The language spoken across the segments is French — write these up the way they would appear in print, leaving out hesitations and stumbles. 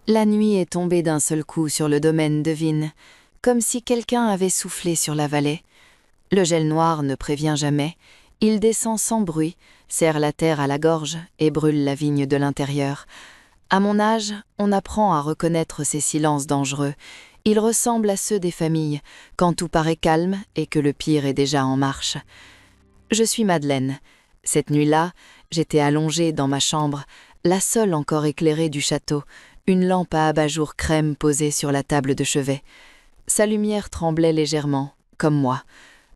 La nuit est tombée d'un seul coup sur le domaine de Vine, comme si quelqu'un avait soufflé sur la vallée. Le gel noir ne prévient jamais, il descend sans bruit, serre la terre à la gorge et brûle la vigne de l'intérieur. À mon âge, on apprend à reconnaître ces silences dangereux. Ils ressemblent à ceux des familles, quand tout paraît calme et que le pire est déjà en marche. Je suis Madeleine. Cette nuit-là, j'étais allongée dans ma chambre, la seule encore éclairée du château, une lampe à abat-jour crème posée sur la table de chevet. Sa lumière tremblait légèrement, comme moi.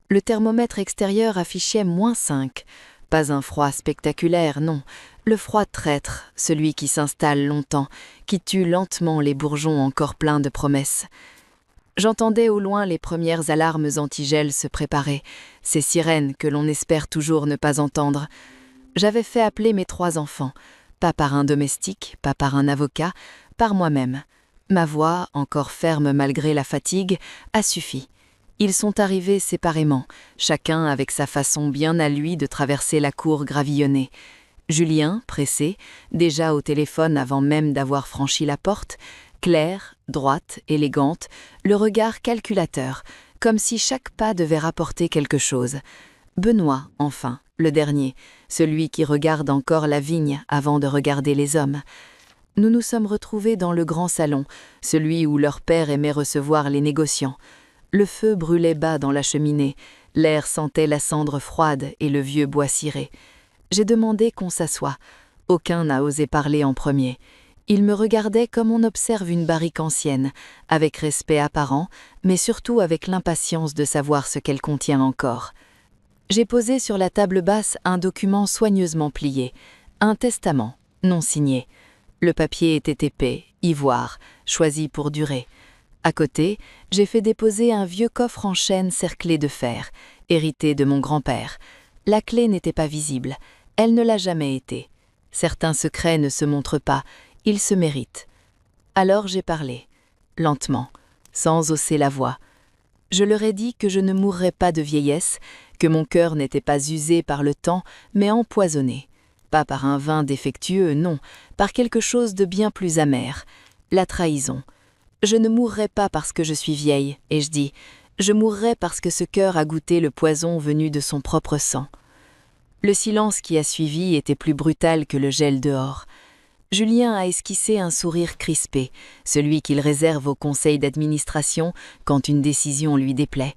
Le thermomètre extérieur affichait -5. Pas un froid spectaculaire, non. Le froid traître, celui qui s'installe longtemps, qui tue lentement les bourgeons encore pleins de promesses. J'entendais au loin les premières alarmes antigel se préparer, ces sirènes que l'on espère toujours ne pas entendre. J'avais fait appeler mes 3 enfants, pas par un domestique, pas par un avocat, par moi-même. Ma voix, encore ferme malgré la fatigue, a suffi. Ils sont arrivés séparément, chacun avec sa façon bien à lui de traverser la cour gravillonnée. Julien, pressé, déjà au téléphone avant même d'avoir franchi la porte, claire, droite, élégante, le regard calculateur, comme si chaque pas devait rapporter quelque chose. Benoît, enfin, le dernier, celui qui regarde encore la vigne avant de regarder les hommes. Nous nous sommes retrouvés dans le grand salon, celui où leur père aimait recevoir les négociants. Le feu brûlait bas dans la cheminée, l'air sentait la cendre froide et le vieux bois ciré. J'ai demandé qu'on s'assoie. Aucun n'a osé parler en premier. Ils me regardaient comme on observe une barrique ancienne, avec respect apparent, mais surtout avec l'impatience de savoir ce qu'elle contient encore. J'ai posé sur la table basse un document soigneusement plié, un testament, non signé. Le papier était épais, ivoire, choisi pour durer. À côté, j'ai fait déposer un vieux coffre en chêne cerclé de fer, hérité de mon grand-père. La clé n'était pas visible, elle ne l'a jamais été. Certains secrets ne se montrent pas, ils se méritent. Alors j'ai parlé, lentement, sans hausser la voix. Je leur ai dit que je ne mourrais pas de vieillesse, que mon cœur n'était pas usé par le temps, mais empoisonné. Pas par un vin défectueux, non, par quelque chose de bien plus amer, la trahison. Je ne mourrai pas parce que je suis vieille, et je dis, je mourrai parce que ce cœur a goûté le poison venu de son propre sang. Le silence qui a suivi était plus brutal que le gel dehors. Julien a esquissé un sourire crispé, celui qu'il réserve au conseil d'administration quand une décision lui déplaît.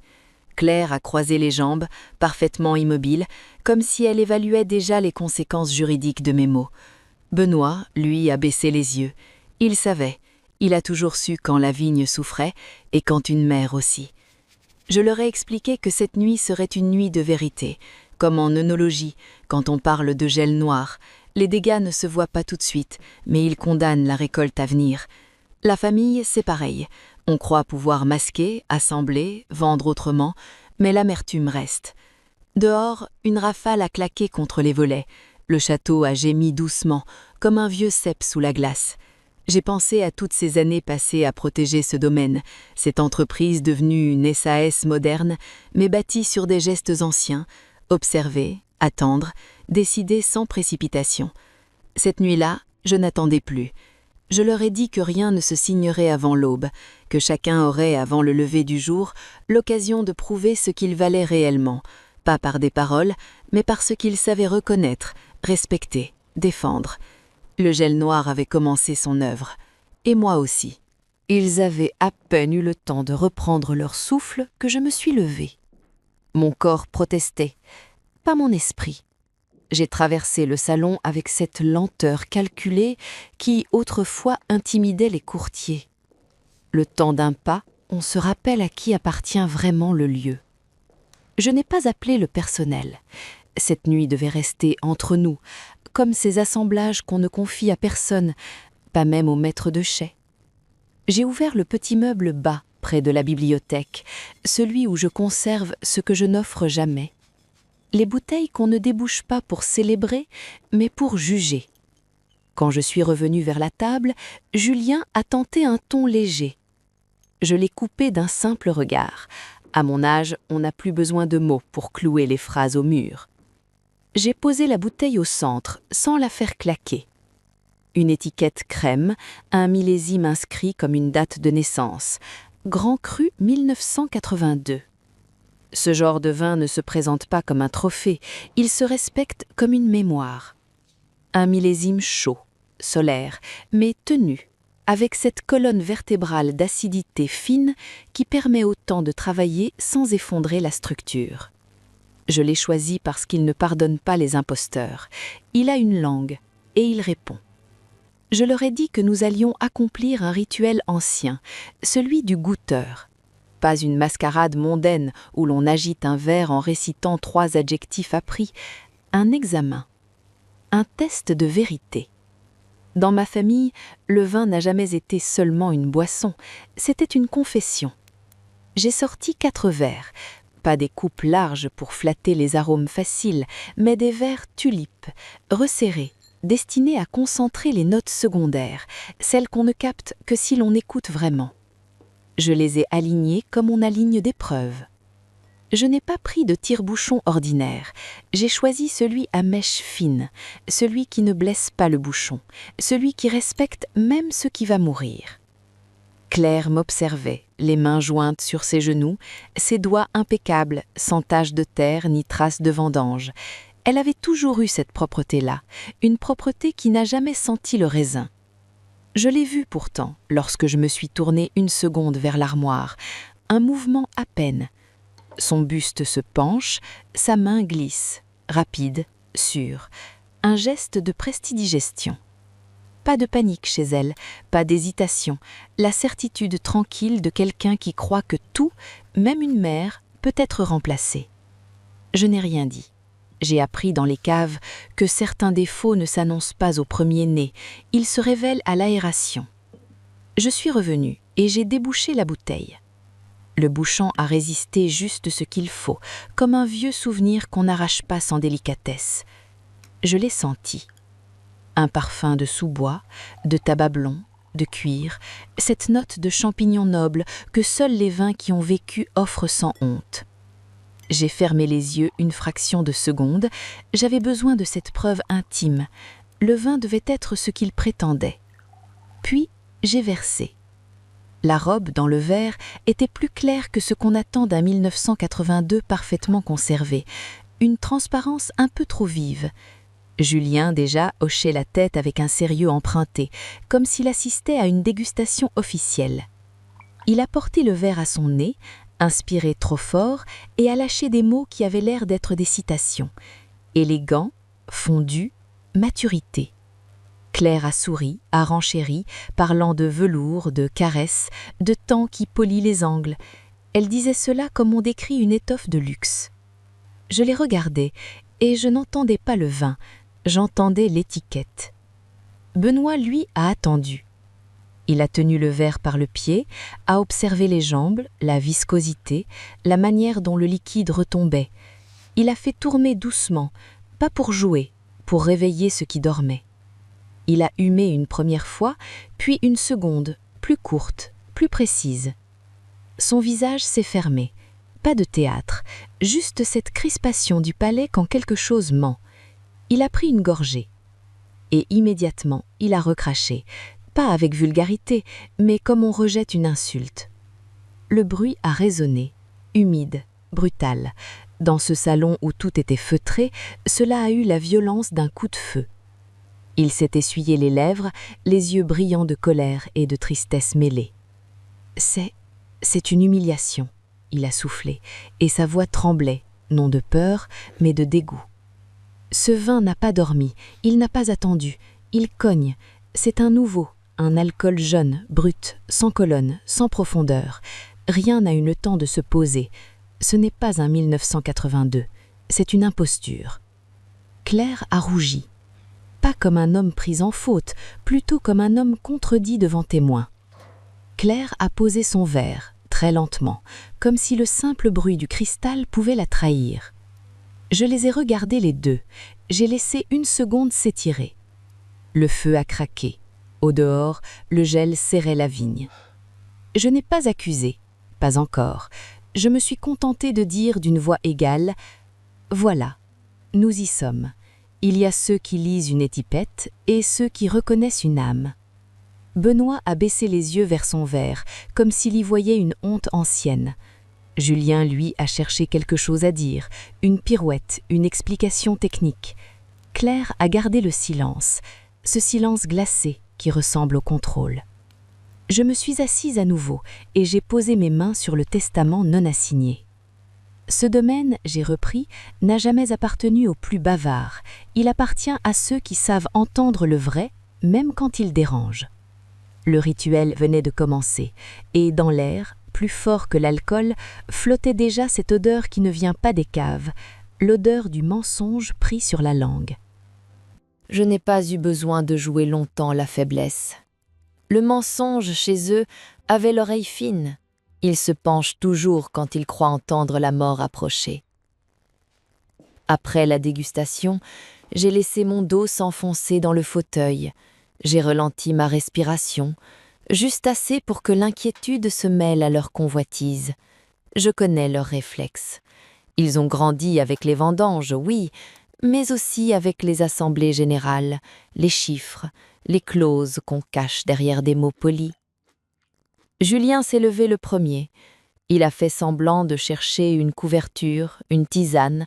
Claire a croisé les jambes, parfaitement immobile, comme si elle évaluait déjà les conséquences juridiques de mes mots. Benoît, lui, a baissé les yeux. Il savait. Il a toujours su quand la vigne souffrait et quand une mère aussi. Je leur ai expliqué que cette nuit serait une nuit de vérité, comme en œnologie, quand on parle de gel noir. Les dégâts ne se voient pas tout de suite, mais ils condamnent la récolte à venir. La famille, c'est pareil. On croit pouvoir masquer, assembler, vendre autrement, mais l'amertume reste. Dehors, une rafale a claqué contre les volets. Le château a gémi doucement, comme un vieux cep sous la glace. J'ai pensé à toutes ces années passées à protéger ce domaine, cette entreprise devenue une SAS moderne, mais bâtie sur des gestes anciens, observer, attendre, décider sans précipitation. Cette nuit-là, je n'attendais plus. Je leur ai dit que rien ne se signerait avant l'aube, que chacun aurait, avant le lever du jour, l'occasion de prouver ce qu'il valait réellement, pas par des paroles, mais par ce qu'il savait reconnaître, respecter, défendre. Le gel noir avait commencé son œuvre, et moi aussi. Ils avaient à peine eu le temps de reprendre leur souffle que je me suis levée. Mon corps protestait, pas mon esprit. J'ai traversé le salon avec cette lenteur calculée qui, autrefois, intimidait les courtiers. Le temps d'un pas, on se rappelle à qui appartient vraiment le lieu. Je n'ai pas appelé le personnel. Cette nuit devait rester entre nous, comme ces assemblages qu'on ne confie à personne, pas même au maître de chai. J'ai ouvert le petit meuble bas, près de la bibliothèque, celui où je conserve ce que je n'offre jamais. Les bouteilles qu'on ne débouche pas pour célébrer, mais pour juger. Quand je suis revenue vers la table, Julien a tenté un ton léger. Je l'ai coupé d'un simple regard. À mon âge, on n'a plus besoin de mots pour clouer les phrases au mur. J'ai posé la bouteille au centre, sans la faire claquer. Une étiquette crème, un millésime inscrit comme une date de naissance. Grand Cru 1982. Ce genre de vin ne se présente pas comme un trophée, il se respecte comme une mémoire. Un millésime chaud, solaire, mais tenu, avec cette colonne vertébrale d'acidité fine qui permet au temps de travailler sans effondrer la structure. Je l'ai choisi parce qu'il ne pardonne pas les imposteurs. Il a une langue, et il répond. Je leur ai dit que nous allions accomplir un rituel ancien, celui du goûteur. Pas une mascarade mondaine où l'on agite un verre en récitant 3 adjectifs appris, un examen, un test de vérité. Dans ma famille, le vin n'a jamais été seulement une boisson, c'était une confession. J'ai sorti 4 verres, pas des coupes larges pour flatter les arômes faciles, mais des verres tulipes, resserrés, destinés à concentrer les notes secondaires, celles qu'on ne capte que si l'on écoute vraiment. Je les ai alignés comme on aligne des preuves. Je n'ai pas pris de tire-bouchon ordinaire, j'ai choisi celui à mèche fine, celui qui ne blesse pas le bouchon, celui qui respecte même ce qui va mourir. Claire m'observait, les mains jointes sur ses genoux, ses doigts impeccables, sans tache de terre ni trace de vendange. Elle avait toujours eu cette propreté-là, une propreté qui n'a jamais senti le raisin. Je l'ai vue pourtant, lorsque je me suis tournée une seconde vers l'armoire, un mouvement à peine. Son buste se penche, sa main glisse, rapide, sûre, un geste de prestidigestion. Pas de panique chez elle, pas d'hésitation, la certitude tranquille de quelqu'un qui croit que tout, même une mère, peut être remplacé. Je n'ai rien dit. J'ai appris dans les caves que certains défauts ne s'annoncent pas au premier nez, ils se révèlent à l'aération. Je suis revenue et j'ai débouché la bouteille. Le bouchon a résisté juste ce qu'il faut, comme un vieux souvenir qu'on n'arrache pas sans délicatesse. Je l'ai senti. Un parfum de sous-bois, de tabac blond, de cuir, cette note de champignons nobles que seuls les vins qui ont vécu offrent sans honte. J'ai fermé les yeux une fraction de seconde, j'avais besoin de cette preuve intime. Le vin devait être ce qu'il prétendait. Puis, j'ai versé. La robe dans le verre était plus claire que ce qu'on attend d'un 1982 parfaitement conservé, une transparence un peu trop vive. Julien, déjà, hochait la tête avec un sérieux emprunté, comme s'il assistait à une dégustation officielle. Il a porté le verre à son nez, inspiré trop fort, et a lâché des mots qui avaient l'air d'être des citations. Élégant, fondu, maturité. Claire a souri, a renchéri, parlant de velours, de caresses, de temps qui polit les angles. Elle disait cela comme on décrit une étoffe de luxe. Je les regardais, et je n'entendais pas le vin, j'entendais l'étiquette. Benoît, lui, a attendu. Il a tenu le verre par le pied, a observé les jambes, la viscosité, la manière dont le liquide retombait. Il a fait tourner doucement, pas pour jouer, pour réveiller ce qui dormait. Il a humé une première fois, puis une seconde, plus courte, plus précise. Son visage s'est fermé. Pas de théâtre, juste cette crispation du palais quand quelque chose ment. Il a pris une gorgée. Et immédiatement, il a recraché, pas avec vulgarité, mais comme on rejette une insulte. Le bruit a résonné, humide, brutal. Dans ce salon où tout était feutré, cela a eu la violence d'un coup de feu. Il s'est essuyé les lèvres, les yeux brillants de colère et de tristesse mêlée. C'est une humiliation, il a soufflé, et sa voix tremblait, non de peur, mais de dégoût. Ce vin n'a pas dormi, il n'a pas attendu, il cogne, c'est un nouveau, un alcool jeune, brut, sans colonne, sans profondeur. Rien n'a eu le temps de se poser. Ce n'est pas un 1982, c'est une imposture. Claire a rougi. Pas comme un homme pris en faute, plutôt comme un homme contredit devant témoin. Claire a posé son verre, très lentement, comme si le simple bruit du cristal pouvait la trahir. Je les ai regardés les deux, j'ai laissé une seconde s'étirer. Le feu a craqué. Au dehors, le gel serrait la vigne. Je n'ai pas accusé, pas encore. Je me suis contentée de dire d'une voix égale « Voilà, nous y sommes ». Il y a ceux qui lisent une étiquette et ceux qui reconnaissent une âme. Benoît a baissé les yeux vers son verre, comme s'il y voyait une honte ancienne. Julien, lui, a cherché quelque chose à dire, une pirouette, une explication technique. Claire a gardé le silence, ce silence glacé qui ressemble au contrôle. Je me suis assise à nouveau et j'ai posé mes mains sur le testament non assigné. Ce domaine, j'ai repris, n'a jamais appartenu aux plus bavards. Il appartient à ceux qui savent entendre le vrai, même quand il dérange. Le rituel venait de commencer, et dans l'air, plus fort que l'alcool, flottait déjà cette odeur qui ne vient pas des caves, l'odeur du mensonge pris sur la langue. Je n'ai pas eu besoin de jouer longtemps la faiblesse. Le mensonge chez eux avait l'oreille fine. Il se penche toujours quand il croit entendre la mort approcher. Après la dégustation, j'ai laissé mon dos s'enfoncer dans le fauteuil. J'ai ralenti ma respiration, juste assez pour que l'inquiétude se mêle à leur convoitise. Je connais leurs réflexes. Ils ont grandi avec les vendanges, oui, mais aussi avec les assemblées générales, les chiffres, les clauses qu'on cache derrière des mots polis. Julien s'est levé le premier. Il a fait semblant de chercher une couverture, une tisane,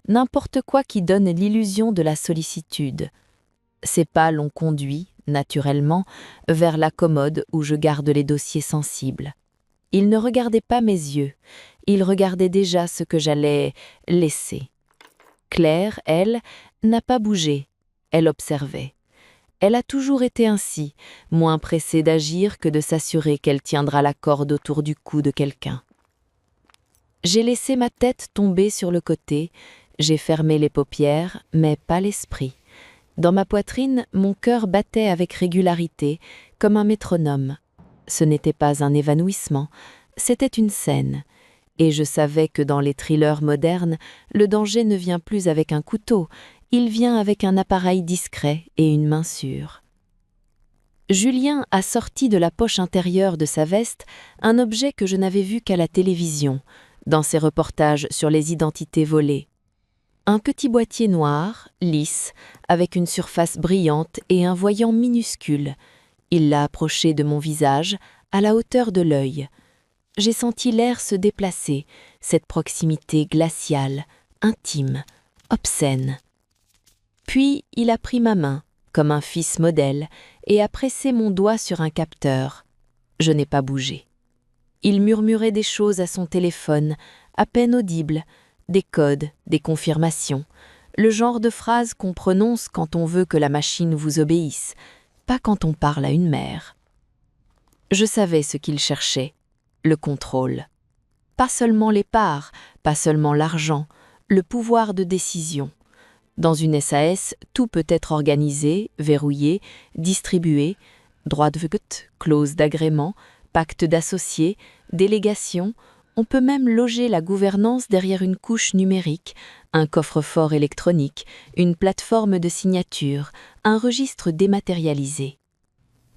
n'importe quoi qui donne l'illusion de la sollicitude. Ses pas l'ont conduit, naturellement, vers la commode où je garde les dossiers sensibles. Il ne regardait pas mes yeux, il regardait déjà ce que j'allais laisser. Claire, elle, n'a pas bougé, elle observait. Elle a toujours été ainsi, moins pressée d'agir que de s'assurer qu'elle tiendra la corde autour du cou de quelqu'un. J'ai laissé ma tête tomber sur le côté, j'ai fermé les paupières, mais pas l'esprit. Dans ma poitrine, mon cœur battait avec régularité, comme un métronome. Ce n'était pas un évanouissement, c'était une scène. Et je savais que dans les thrillers modernes, le danger ne vient plus avec un couteau, il vient avec un appareil discret et une main sûre. Julien a sorti de la poche intérieure de sa veste un objet que je n'avais vu qu'à la télévision, dans ses reportages sur les identités volées. Un petit boîtier noir, lisse, avec une surface brillante et un voyant minuscule. Il l'a approché de mon visage, à la hauteur de l'œil. J'ai senti l'air se déplacer, cette proximité glaciale, intime, obscène. Puis il a pris ma main, comme un fils modèle, et a pressé mon doigt sur un capteur. Je n'ai pas bougé. Il murmurait des choses à son téléphone, à peine audibles, des codes, des confirmations, le genre de phrases qu'on prononce quand on veut que la machine vous obéisse, pas quand on parle à une mère. Je savais ce qu'il cherchait, le contrôle. Pas seulement les parts, pas seulement l'argent, le pouvoir de décision. Dans une SAS, tout peut être organisé, verrouillé, distribué, droit de vote, clause d'agrément, pacte d'associés, délégation. On peut même loger la gouvernance derrière une couche numérique, un coffre-fort électronique, une plateforme de signature, un registre dématérialisé.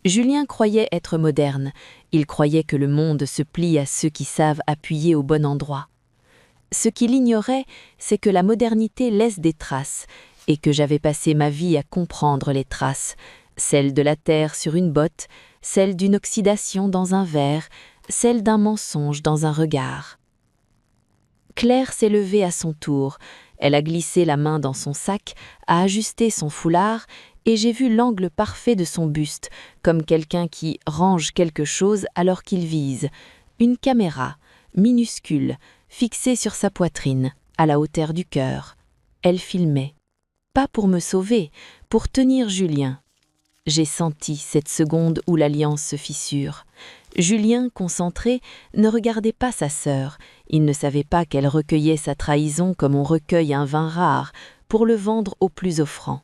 Julien croyait être moderne, il croyait que le monde se plie à ceux qui savent appuyer au bon endroit. Ce qu'il ignorait, c'est que la modernité laisse des traces, et que j'avais passé ma vie à comprendre les traces, celle de la terre sur une botte, celle d'une oxydation dans un verre, celle d'un mensonge dans un regard. Claire s'est levée à son tour, elle a glissé la main dans son sac, a ajusté son foulard, et j'ai vu l'angle parfait de son buste, comme quelqu'un qui range quelque chose alors qu'il vise, une caméra, minuscule, fixée sur sa poitrine, à la hauteur du cœur. Elle filmait. Pas pour me sauver, pour tenir Julien. J'ai senti cette seconde où l'alliance se fissure. Julien, concentré, ne regardait pas sa sœur. Il ne savait pas qu'elle recueillait sa trahison comme on recueille un vin rare, pour le vendre au plus offrant.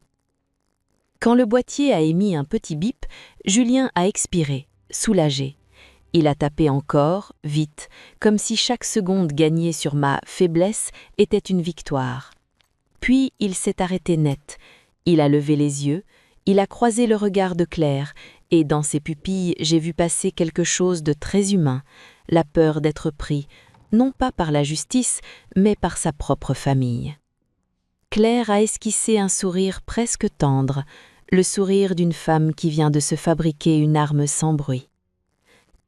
Quand le boîtier a émis un petit bip, Julien a expiré, soulagé. Il a tapé encore, vite, comme si chaque seconde gagnée sur ma faiblesse était une victoire. Puis il s'est arrêté net. Il a levé les yeux, il a croisé le regard de Claire, et dans ses pupilles, j'ai vu passer quelque chose de très humain, la peur d'être pris, non pas par la justice, mais par sa propre famille. Claire a esquissé un sourire presque tendre, le sourire d'une femme qui vient de se fabriquer une arme sans bruit.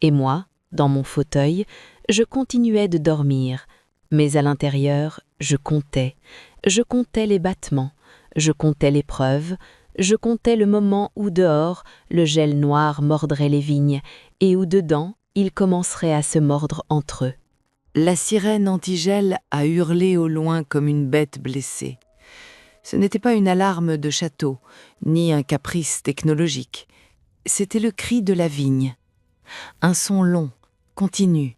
Et moi, dans mon fauteuil, je continuais de dormir, mais à l'intérieur, je comptais les battements, je comptais l'épreuve, je comptais le moment où dehors, le gel noir mordrait les vignes et où dedans, ils commenceraient à se mordre entre eux. La sirène antigel a hurlé au loin comme une bête blessée. Ce n'était pas une alarme de château, ni un caprice technologique. C'était le cri de la vigne. Un son long, continu,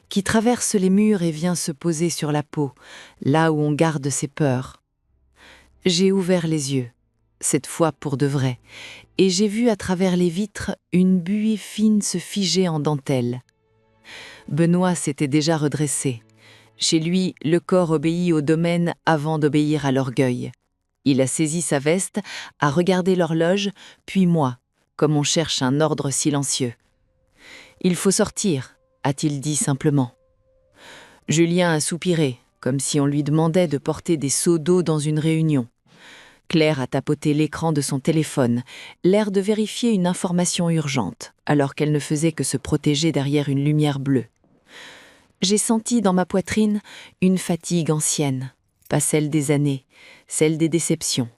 qui traverse les murs et vient se poser sur la peau, là où on garde ses peurs. J'ai ouvert les yeux, cette fois pour de vrai, et j'ai vu à travers les vitres une buée fine se figer en dentelle. Benoît s'était déjà redressé. Chez lui, le corps obéit au domaine avant d'obéir à l'orgueil. Il a saisi sa veste, a regardé l'horloge, puis moi, comme on cherche un ordre silencieux. « Il faut sortir », a-t-il dit simplement. Julien a soupiré, comme si on lui demandait de porter des seaux d'eau dans une réunion. Claire a tapoté l'écran de son téléphone, l'air de vérifier une information urgente, alors qu'elle ne faisait que se protéger derrière une lumière bleue. J'ai senti dans ma poitrine une fatigue ancienne, pas celle des années, celle des déceptions.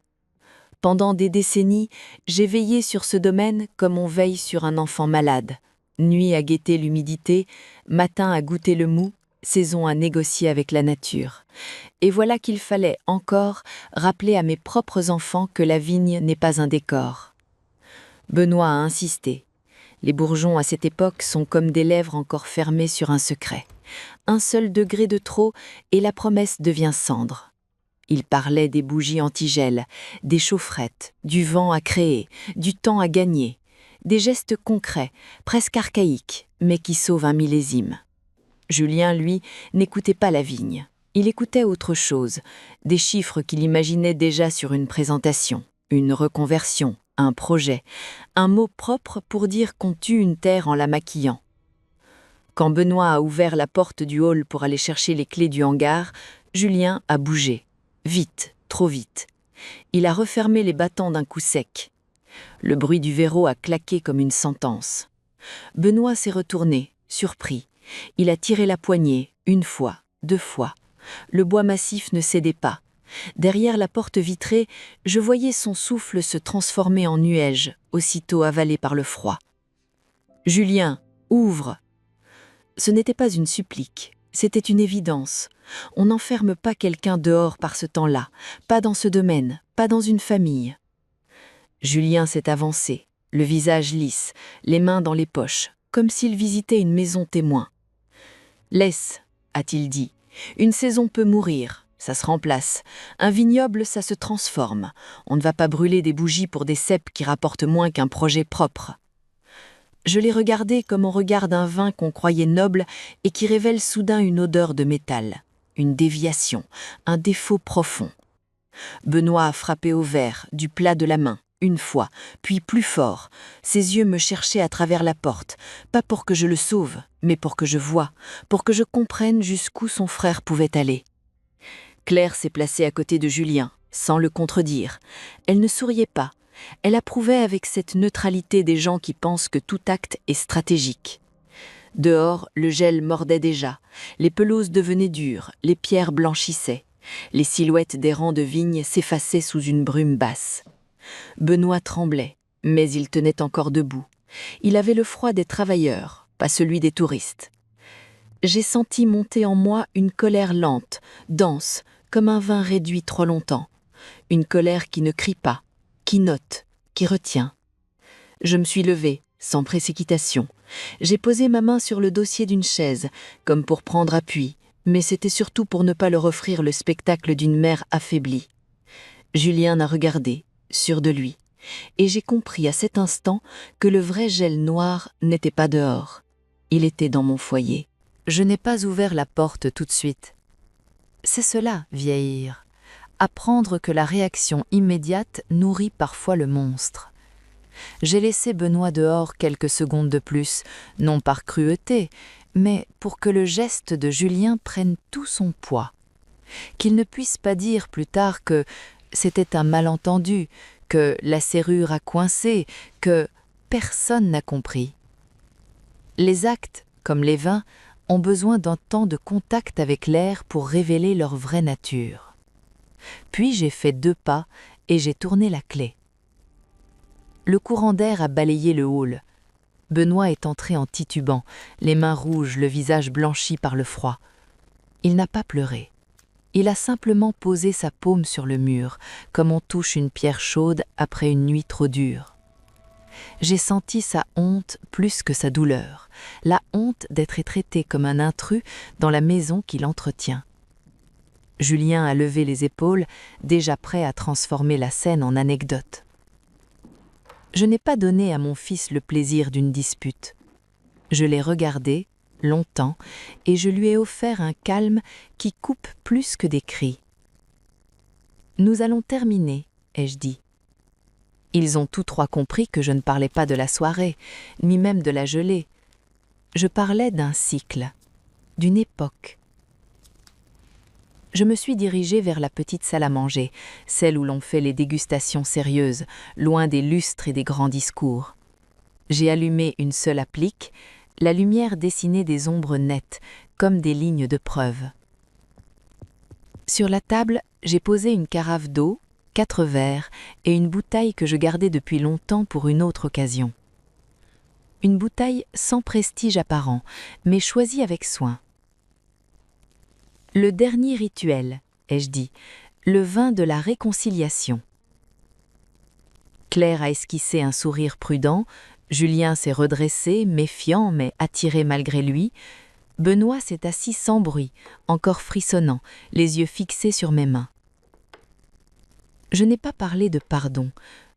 Pendant des décennies, j'ai veillé sur ce domaine comme on veille sur un enfant malade. Nuit à guetter l'humidité, matin à goûter le mou, saison à négocier avec la nature. Et voilà qu'il fallait encore rappeler à mes propres enfants que la vigne n'est pas un décor. Benoît a insisté. Les bourgeons à cette époque sont comme des lèvres encore fermées sur un secret. Un seul degré de trop et la promesse devient cendre. Il parlait des bougies antigel, des chaufferettes, du vent à créer, du temps à gagner, des gestes concrets, presque archaïques, mais qui sauvent un millésime. Julien, lui, n'écoutait pas la vigne. Il écoutait autre chose, des chiffres qu'il imaginait déjà sur une présentation, une reconversion, un projet, un mot propre pour dire qu'on tue une terre en la maquillant. Quand Benoît a ouvert la porte du hall pour aller chercher les clés du hangar, Julien a bougé. Vite, trop vite. Il a refermé les battants d'un coup sec. Le bruit du verrou a claqué comme une sentence. Benoît s'est retourné, surpris. Il a tiré la poignée, une fois, deux fois. Le bois massif ne cédait pas. Derrière la porte vitrée, je voyais son souffle se transformer en nuage, aussitôt avalé par le froid. « Julien, ouvre !» Ce n'était pas une supplique, c'était une évidence. On n'enferme pas quelqu'un dehors par ce temps-là, pas dans ce domaine, pas dans une famille. Julien s'est avancé, le visage lisse, les mains dans les poches, comme s'il visitait une maison témoin. « Laisse », a-t-il dit, « une saison peut mourir, ça se remplace. Un vignoble, ça se transforme. On ne va pas brûler des bougies pour des cèpes qui rapportent moins qu'un projet propre. » Je l'ai regardé comme on regarde un vin qu'on croyait noble et qui révèle soudain une odeur de métal, une déviation, un défaut profond. Benoît a frappé au verre, du plat de la main, une fois, puis plus fort. Ses yeux me cherchaient à travers la porte, pas pour que je le sauve, mais pour que je voie, pour que je comprenne jusqu'où son frère pouvait aller. Claire s'est placée à côté de Julien, sans le contredire. Elle ne souriait pas. Elle approuvait avec cette neutralité des gens qui pensent que tout acte est stratégique. Dehors, le gel mordait déjà, les pelouses devenaient dures, les pierres blanchissaient. Les silhouettes des rangs de vignes s'effaçaient sous une brume basse. Benoît tremblait, mais il tenait encore debout. Il avait le froid des travailleurs, pas celui des touristes. J'ai senti monter en moi une colère lente, dense, comme un vin réduit trop longtemps. Une colère qui ne crie pas, qui note, qui retient. Je me suis levée, sans précipitation. J'ai posé ma main sur le dossier d'une chaise, comme pour prendre appui, mais c'était surtout pour ne pas leur offrir le spectacle d'une mère affaiblie. Julien a regardé, sûr de lui, et j'ai compris à cet instant que le vrai gel noir n'était pas dehors. Il était dans mon foyer. Je n'ai pas ouvert la porte tout de suite. C'est cela, vieillir. Apprendre que la réaction immédiate nourrit parfois le monstre. J'ai laissé Benoît dehors quelques secondes de plus, non par cruauté, mais pour que le geste de Julien prenne tout son poids. qu'il ne puisse pas dire plus tard que c'était un malentendu, que la serrure a coincé, que personne n'a compris. Les actes, comme les vins, ont besoin d'un temps de contact avec l'air pour révéler leur vraie nature. Puis j'ai fait 2 pas et j'ai tourné la clé. Le courant d'air a balayé le hall. Benoît est entré en titubant, les mains rouges, le visage blanchi par le froid. Il n'a pas pleuré. Il a simplement posé sa paume sur le mur, comme on touche une pierre chaude après une nuit trop dure. J'ai senti sa honte plus que sa douleur, la honte d'être traité comme un intrus dans la maison qu'il entretient. Julien a levé les épaules, déjà prêt à transformer la scène en anecdote. Je n'ai pas donné à mon fils le plaisir d'une dispute. Je l'ai regardé, longtemps, et je lui ai offert un calme qui coupe plus que des cris. « Nous allons terminer », ai-je dit. Ils ont tous 3 compris que je ne parlais pas de la soirée, ni même de la gelée. Je parlais d'un cycle, d'une époque. Je me suis dirigée vers la petite salle à manger, celle où l'on fait les dégustations sérieuses, loin des lustres et des grands discours. J'ai allumé une seule applique, la lumière dessinait des ombres nettes, comme des lignes de preuve. Sur la table, j'ai posé une carafe d'eau, 4 verres et une bouteille que je gardais depuis longtemps pour une autre occasion. Une bouteille sans prestige apparent, mais choisie avec soin. Le dernier rituel, ai-je dit, le vin de la réconciliation. Claire a esquissé un sourire prudent, Julien s'est redressé, méfiant mais attiré malgré lui. Benoît s'est assis sans bruit, encore frissonnant, les yeux fixés sur mes mains. Je n'ai pas parlé de pardon.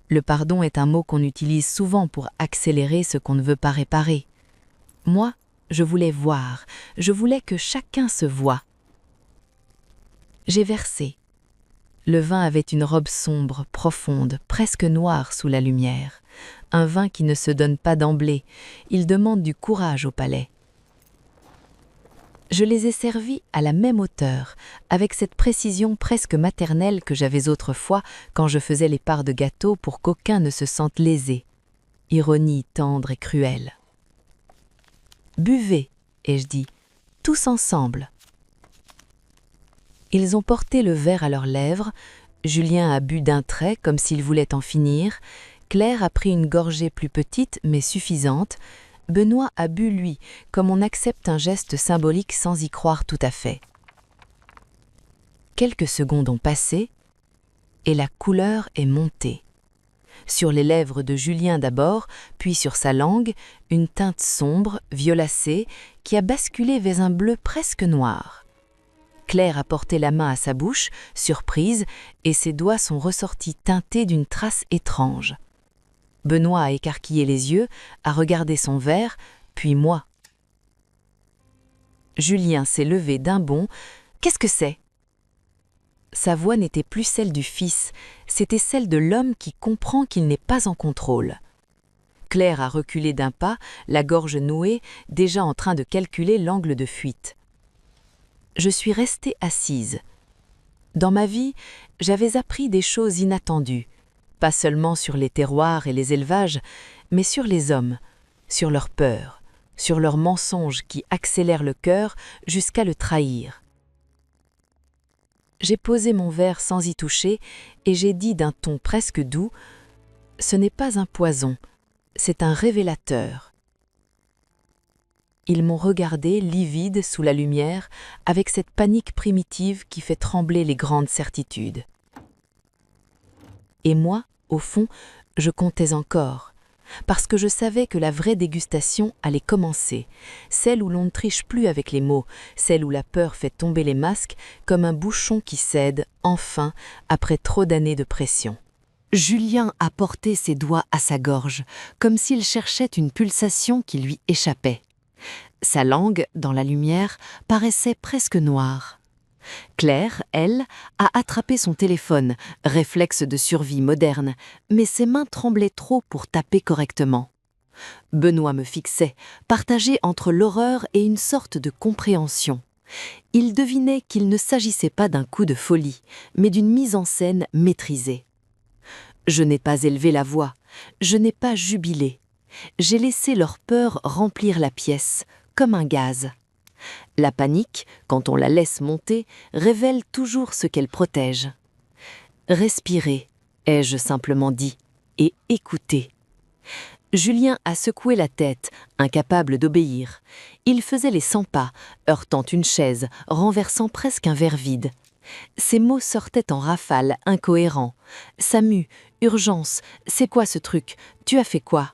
Le pardon est un mot qu'on utilise souvent pour accélérer ce qu'on ne veut pas réparer. Moi, je voulais voir, je voulais que chacun se voie. J'ai versé. Le vin avait une robe sombre, profonde, presque noire sous la lumière. Un vin qui ne se donne pas d'emblée, il demande du courage au palais. Je les ai servis à la même hauteur, avec cette précision presque maternelle que j'avais autrefois quand je faisais les parts de gâteau pour qu'aucun ne se sente lésé. Ironie tendre et cruelle. « Buvez », ai-je dit, « tous ensemble ». Ils ont porté le verre à leurs lèvres, Julien a bu d'un trait comme s'il voulait en finir, Claire a pris une gorgée plus petite mais suffisante, Benoît a bu lui, comme on accepte un geste symbolique sans y croire tout à fait. Quelques secondes ont passé, et la couleur est montée. Sur les lèvres de Julien d'abord, puis sur sa langue, une teinte sombre, violacée, qui a basculé vers un bleu presque noir. Claire a porté la main à sa bouche, surprise, et ses doigts sont ressortis teintés d'une trace étrange. Benoît a écarquillé les yeux, a regardé son verre, puis moi. Julien s'est levé d'un bond. « Qu'est-ce que c'est » Sa voix n'était plus celle du fils, c'était celle de l'homme qui comprend qu'il n'est pas en contrôle. Claire a reculé d'un pas, la gorge nouée, déjà en train de calculer l'angle de fuite. Je suis restée assise. Dans ma vie, j'avais appris des choses inattendues, pas seulement sur les terroirs et les élevages, mais sur les hommes, sur leurs peurs, sur leurs mensonges qui accélèrent le cœur jusqu'à le trahir. J'ai posé mon verre sans y toucher et j'ai dit d'un ton presque doux « Ce n'est pas un poison, c'est un révélateur ». Ils m'ont regardé, livide sous la lumière, avec cette panique primitive qui fait trembler les grandes certitudes. Et moi, au fond, je comptais encore, parce que je savais que la vraie dégustation allait commencer, celle où l'on ne triche plus avec les mots, celle où la peur fait tomber les masques comme un bouchon qui cède, enfin, après trop d'années de pression. Julien a porté ses doigts à sa gorge, comme s'il cherchait une pulsation qui lui échappait. Sa langue, dans la lumière, paraissait presque noire. Claire, elle, a attrapé son téléphone, réflexe de survie moderne, mais ses mains tremblaient trop pour taper correctement. Benoît me fixait, partagé entre l'horreur et une sorte de compréhension. Il devinait qu'il ne s'agissait pas d'un coup de folie, mais d'une mise en scène maîtrisée. Je n'ai pas élevé la voix, je n'ai pas jubilé. J'ai laissé leur peur remplir la pièce, comme un gaz. La panique, quand on la laisse monter, révèle toujours ce qu'elle protège. Respirez, ai-je simplement dit, et écoutez. Julien a secoué la tête, incapable d'obéir. Il faisait les 100 pas, heurtant une chaise, renversant presque un verre vide. Ses mots sortaient en rafales, incohérents. « Samu, urgence, c'est quoi ce truc? Tu as fait quoi ?»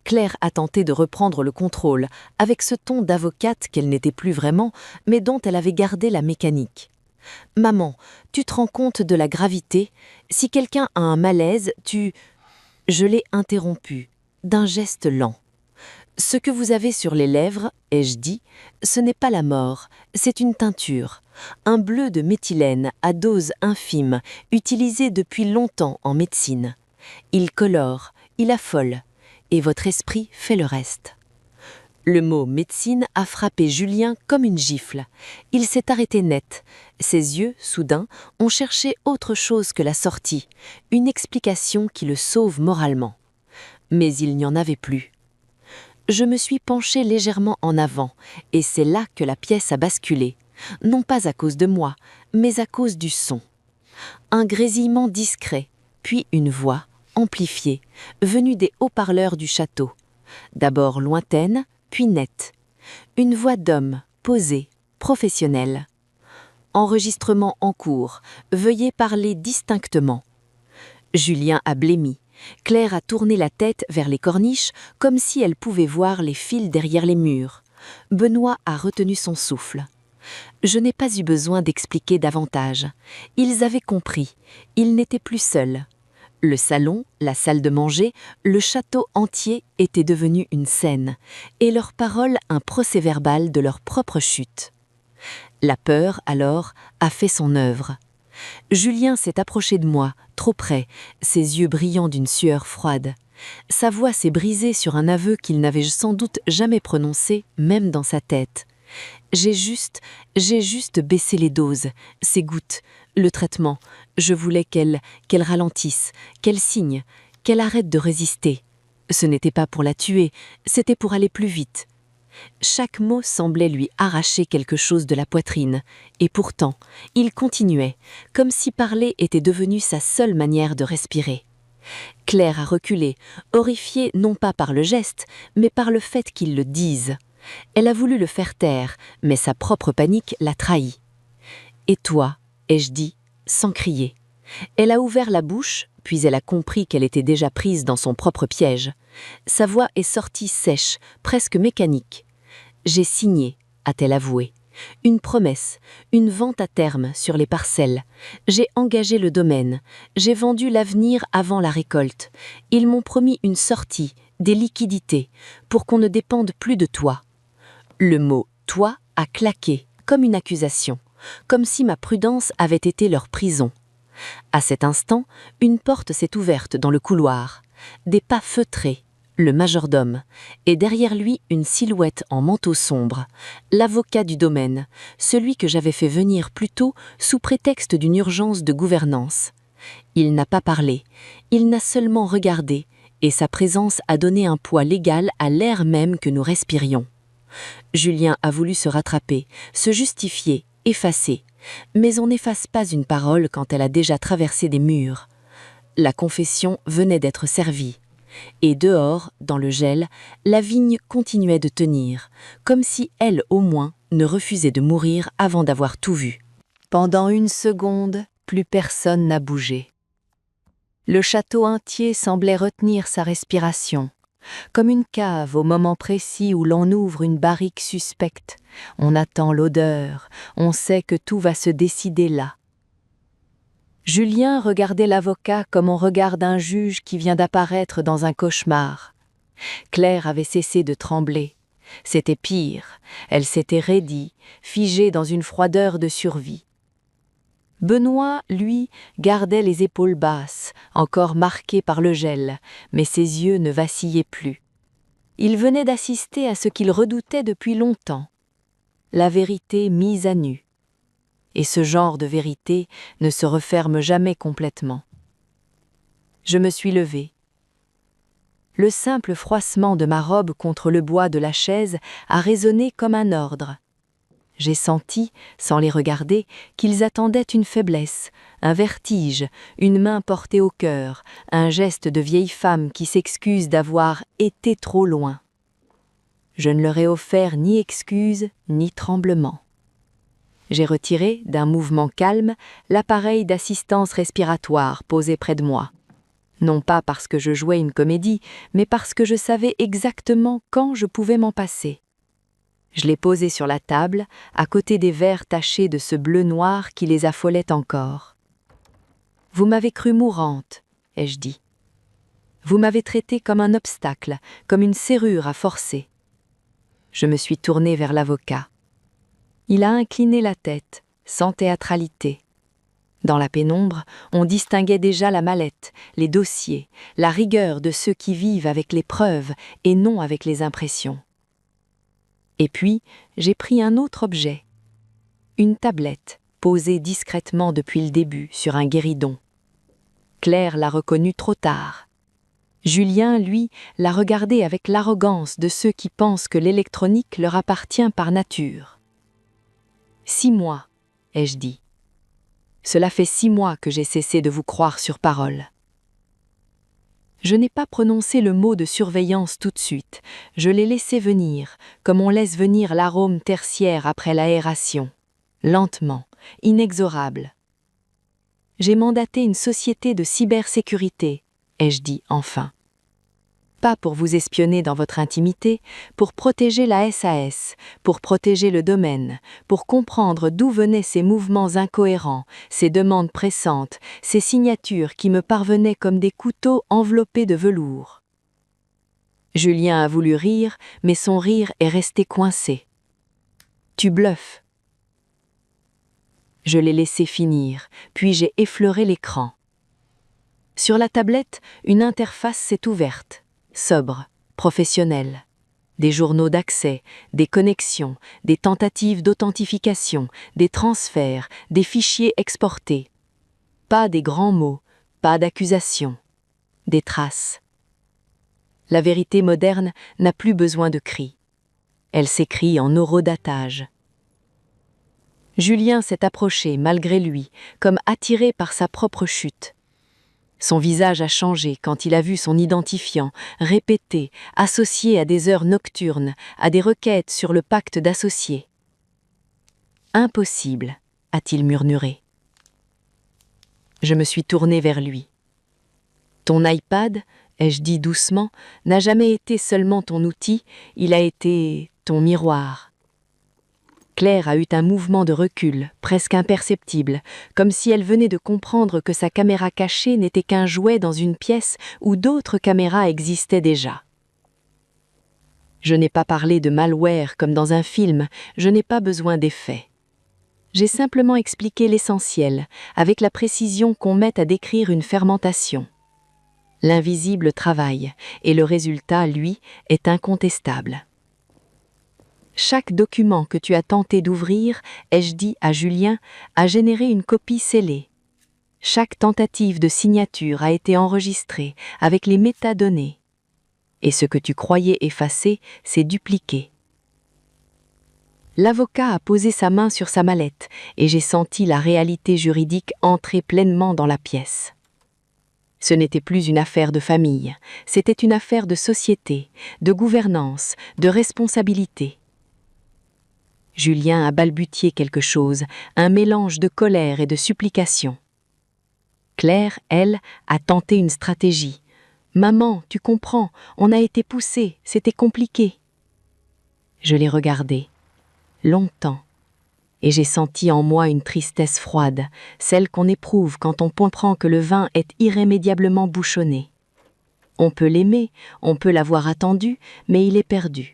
Claire a tenté de reprendre le contrôle, avec ce ton d'avocate qu'elle n'était plus vraiment, mais dont elle avait gardé la mécanique. « Maman, tu te rends compte de la gravité? Si quelqu'un a un malaise, tu… » Je l'ai interrompue, d'un geste lent. « Ce que vous avez sur les lèvres, ai-je dit, ce n'est pas la mort, c'est une teinture. Un bleu de méthylène à dose infime, utilisé depuis longtemps en médecine. Il colore, il affole, et votre esprit fait le reste. » Le mot « médecine » a frappé Julien comme une gifle. Il s'est arrêté net. Ses yeux, soudain, ont cherché autre chose que la sortie, une explication qui le sauve moralement. Mais il n'y en avait plus. Je me suis penchée légèrement en avant, et c'est là que la pièce a basculé. Non pas à cause de moi, mais à cause du son. Un grésillement discret, puis une voix, amplifiée, venue des haut-parleurs du château. D'abord lointaine, puis nette. Une voix d'homme, posée, professionnelle. Enregistrement en cours, veuillez parler distinctement. Julien a blêmi. Claire a tourné la tête vers les corniches comme si elle pouvait voir les fils derrière les murs. Benoît a retenu son souffle. Je n'ai pas eu besoin d'expliquer davantage. Ils avaient compris. Ils n'étaient plus seuls. Le salon, la salle de manger, le château entier étaient devenus une scène, et leurs paroles un procès-verbal de leur propre chute. La peur, alors, a fait son œuvre. Julien s'est approché de moi, trop près, ses yeux brillants d'une sueur froide. Sa voix s'est brisée sur un aveu qu'il n'avait sans doute jamais prononcé, même dans sa tête. J'ai juste baissé les doses, ces gouttes, le traitement. Je voulais qu'elle ralentisse, qu'elle signe, qu'elle arrête de résister. Ce n'était pas pour la tuer, c'était pour aller plus vite. Chaque mot semblait lui arracher quelque chose de la poitrine, et pourtant, il continuait, comme si parler était devenu sa seule manière de respirer. Claire a reculé, horrifiée non pas par le geste, mais par le fait qu'il le dise. Elle a voulu le faire taire, mais sa propre panique l'a trahi. « Et toi ?» ai-je dit, sans crier. Elle a ouvert la bouche, puis elle a compris qu'elle était déjà prise dans son propre piège. Sa voix est sortie sèche, presque mécanique. « J'ai signé », a-t-elle avoué. « Une promesse, une vente à terme sur les parcelles. J'ai engagé le domaine. J'ai vendu l'avenir avant la récolte. Ils m'ont promis une sortie, des liquidités, pour qu'on ne dépende plus de toi. » Le mot « toi » a claqué, comme une accusation, comme si ma prudence avait été leur prison. À cet instant, une porte s'est ouverte dans le couloir. Des pas feutrés, le majordome, et derrière lui une silhouette en manteau sombre, l'avocat du domaine, celui que j'avais fait venir plus tôt sous prétexte d'une urgence de gouvernance. Il n'a pas parlé, il n'a seulement regardé, et sa présence a donné un poids légal à l'air même que nous respirions. Julien a voulu se rattraper, se justifier, effacer, mais on n'efface pas une parole quand elle a déjà traversé des murs. La confession venait d'être servie. Et dehors, dans le gel, la vigne continuait de tenir, comme si elle, au moins, ne refusait de mourir avant d'avoir tout vu. Pendant une seconde, plus personne n'a bougé. Le château entier semblait retenir sa respiration, comme une cave au moment précis où l'on ouvre une barrique suspecte. On attend l'odeur, on sait que tout va se décider là. Julien regardait l'avocat comme on regarde un juge qui vient d'apparaître dans un cauchemar. Claire avait cessé de trembler. C'était pire, elle s'était raidie, figée dans une froideur de survie. Benoît, lui, gardait les épaules basses, encore marquées par le gel, mais ses yeux ne vacillaient plus. Il venait d'assister à ce qu'il redoutait depuis longtemps. la vérité mise à nu. Et ce genre de vérité ne se referme jamais complètement. Je me suis levée. Le simple froissement de ma robe contre le bois de la chaise a résonné comme un ordre. J'ai senti, sans les regarder, qu'ils attendaient une faiblesse, un vertige, une main portée au cœur, un geste de vieille femme qui s'excuse d'avoir été trop loin. Je ne leur ai offert ni excuse, ni tremblement. J'ai retiré, d'un mouvement calme, l'appareil d'assistance respiratoire posé près de moi. Non pas parce que je jouais une comédie, mais parce que je savais exactement quand je pouvais m'en passer. Je l'ai posé sur la table, à côté des verres tachés de ce bleu noir qui les affolait encore. « Vous m'avez cru mourante », ai-je dit. « Vous m'avez traité comme un obstacle, comme une serrure à forcer. » Je me suis tournée vers l'avocat. Il a incliné la tête, sans théâtralité. Dans la pénombre, on distinguait déjà la mallette, les dossiers, la rigueur de ceux qui vivent avec les preuves et non avec les impressions. Et puis, j'ai pris un autre objet. Une tablette, posée discrètement depuis le début sur un guéridon. Claire l'a reconnue trop tard. Julien, lui, l'a regardée avec l'arrogance de ceux qui pensent que l'électronique leur appartient par nature. 6 mois, ai-je dit. Cela fait 6 mois que j'ai cessé de vous croire sur parole. Je n'ai pas prononcé le mot de surveillance tout de suite, je l'ai laissé venir, comme on laisse venir l'arôme tertiaire après l'aération, lentement, inexorable. J'ai mandaté une société de cybersécurité, ai-je dit enfin. Pas pour vous espionner dans votre intimité, pour protéger la SAS, pour protéger le domaine, pour comprendre d'où venaient ces mouvements incohérents, ces demandes pressantes, ces signatures qui me parvenaient comme des couteaux enveloppés de velours. Julien a voulu rire, mais son rire est resté coincé. « Tu bluffes. » Je l'ai laissé finir, puis j'ai effleuré l'écran. Sur la tablette, une interface s'est ouverte. Sobre, professionnel. Des journaux d'accès, des connexions, des tentatives d'authentification, des transferts, des fichiers exportés. Pas des grands mots, pas d'accusations. Des traces. La vérité moderne n'a plus besoin de cris. Elle s'écrit en horodatage. Julien s'est approché malgré lui, comme attiré par sa propre chute. Son visage a changé quand il a vu son identifiant, répété, associé à des heures nocturnes, à des requêtes sur le pacte d'associés. « Impossible », a-t-il murmuré. Je me suis tournée vers lui. « Ton iPad, ai-je dit doucement, n'a jamais été seulement ton outil, il a été ton miroir. » Claire a eu un mouvement de recul, presque imperceptible, comme si elle venait de comprendre que sa caméra cachée n'était qu'un jouet dans une pièce où d'autres caméras existaient déjà. Je n'ai pas parlé de malware comme dans un film, je n'ai pas besoin d'effets. J'ai simplement expliqué l'essentiel, avec la précision qu'on met à décrire une fermentation. L'invisible travaille, et le résultat, lui, est incontestable. Chaque document que tu as tenté d'ouvrir, ai-je dit à Julien, a généré une copie scellée. Chaque tentative de signature a été enregistrée avec les métadonnées. Et ce que tu croyais effacé s'est dupliqué. L'avocat a posé sa main sur sa mallette et j'ai senti la réalité juridique entrer pleinement dans la pièce. Ce n'était plus une affaire de famille, c'était une affaire de société, de gouvernance, de responsabilité. Julien a balbutié quelque chose, un mélange de colère et de supplication. Claire, elle, a tenté une stratégie. « Maman, tu comprends, on a été poussés, c'était compliqué. » Je l'ai regardée, longtemps, et j'ai senti en moi une tristesse froide, celle qu'on éprouve quand on comprend que le vin est irrémédiablement bouchonné. On peut l'aimer, on peut l'avoir attendu, mais il est perdu.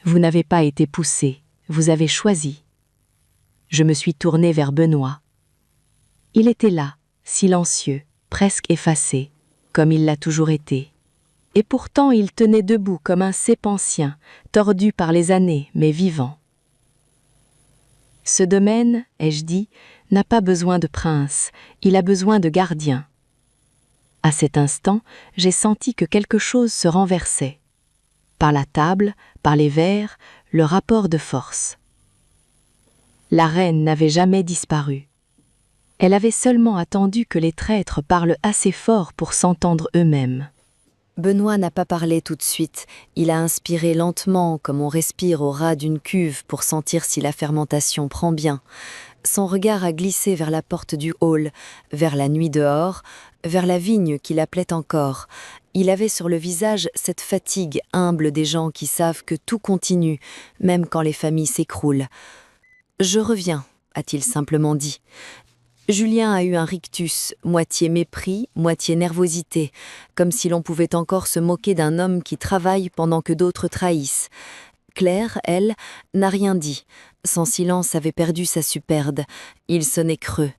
Vous n'avez pas été poussé, vous avez choisi. Je me suis tournée vers Benoît. Il était là, silencieux, presque effacé, comme il l'a toujours été. Et pourtant il tenait debout comme un cep ancien, tordu par les années, mais vivant. Ce domaine, ai-je dit, n'a pas besoin de prince, il a besoin de gardien. À cet instant, j'ai senti que quelque chose se renversait. Par la table, par les verres, le rapport de force. La reine n'avait jamais disparu. Elle avait seulement attendu que les traîtres parlent assez fort pour s'entendre eux-mêmes. Benoît n'a pas parlé tout de suite. Il a inspiré lentement, comme on respire au ras d'une cuve pour sentir si la fermentation prend bien. Son regard a glissé vers la porte du hall, vers la nuit dehors, vers la vigne qui l'appelait encore. Il avait sur le visage cette fatigue humble des gens qui savent que tout continue, même quand les familles s'écroulent. « Je reviens », a-t-il simplement dit. Julien a eu un rictus, moitié mépris, moitié nervosité, comme si l'on pouvait encore se moquer d'un homme qui travaille pendant que d'autres trahissent. Claire, elle, n'a rien dit. Son silence avait perdu sa superbe. Il sonnait creux.